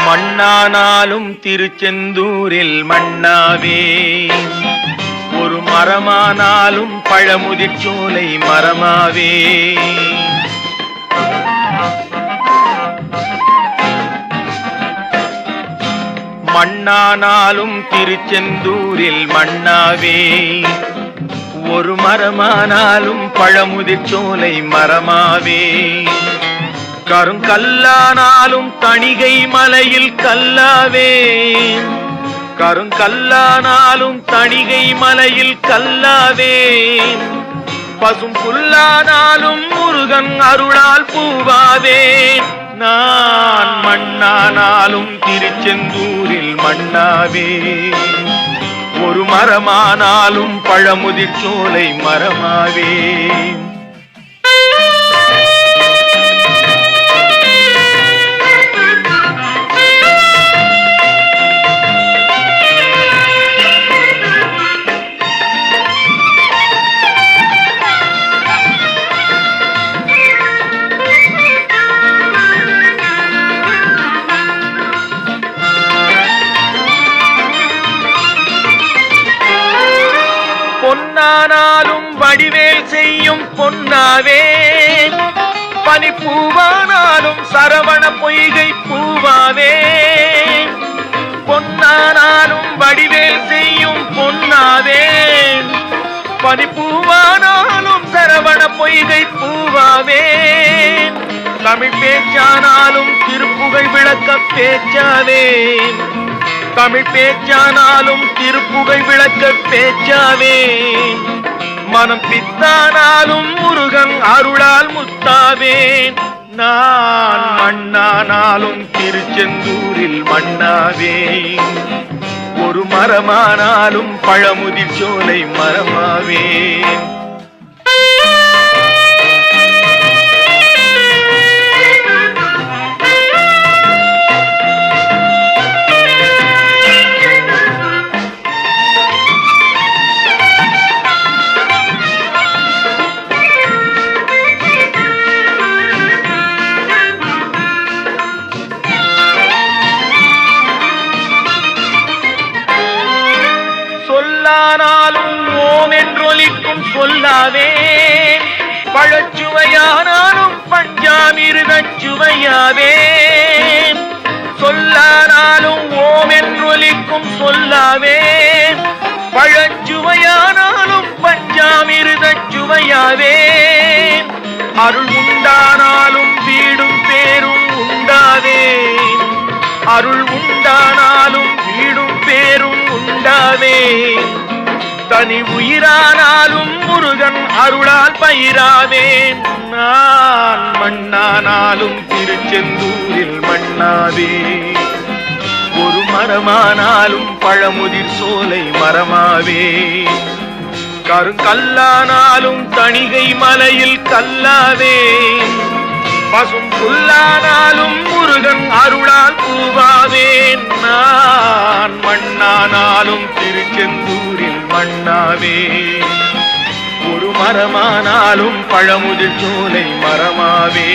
மண்ணானாலும் திருச்செந்தூரில் மண்ணாவே, ஒரு மரமானாலும் பழமுதிர் சோலை மரமாவே. மண்ணானாலும் திருச்செந்தூரில் மண்ணாவே, ஒரு மரமானாலும் பழமுதிர் சோலை மரமாவே. கருங்கல்லானாலும் தணிகை மலையில் கல்லாவே, கருங்கல்லானாலும் தணிகை மலையில் கல்லாவே. பசும் புல்லானாலும் முருகன் அருளால் பூவாவே. நான் மண்ணானாலும் திருச்செந்தூரில் மண்ணாவே, ஒரு மரமானாலும் பழமுதிர் சோலை மரமாவே. பொன்னானாலும் வடிவேல் செய்யும் பொன்னாவே, பனிப்பூவானாலும் சரவண பொய்கை பூவாவே. பொன்னானாலும் வடிவேல் செய்யும் பொன்னாவே, பனிப்பூவானாலும் சரவண பொய்கை பூவாவே. தமிழ் பேச்சானாலும் திருப்புகழ் விளக்க பேச்சாவே, தமிழ் பேச்சானாலும் திருப்புகழ் விளக்க பேச்சாவே. மனம் பித்தானாலும் முருகன் அருளால் முத்தாவேன். நான் மண்ணானாலும் திருச்செந்தூரில் மண்ணாவே, ஒரு மரமானாலும் பழமுதிர் சோலை மரமாவே. சொல்லானாலும் ஓம் என்றொலிக்கும் சொல்லாவே, பழச்சுவையானாலும் பஞ்சாமிர்தச் சுவையாவே. சொல்லானாலும் ஓம் என்றொலிக்கும் சொல்லாவே, பழச்சுவையானாலும் பஞ்சாமிர்தச் சுவையாவே. அருள் உண்டானாலும் வீடும் பேரும் உண்டாவே, அருள் உண்டானாலும் வீடும் பேரும் உண்டாவே. தனி உயிரானாலும் முருகன் அருளால் பயிராவேன். நான் மண்ணானாலும் திருச்செந்தூரில் மண்ணாவே, ஒரு மரமானாலும் பழமுதிர் சோலை மரமாவே. கருங்கல்லானாலும் தணிகை மலையில் கல்லாவே, பசும் புல்லானாலும் முருகன் அருளால் பூவாவேன். நான் மண்ணானாலும் திருச்செந்தூரில் மண்ணாவே, ஒரு மரமானாலும் பழமுதிர் சோலை மரமாவே.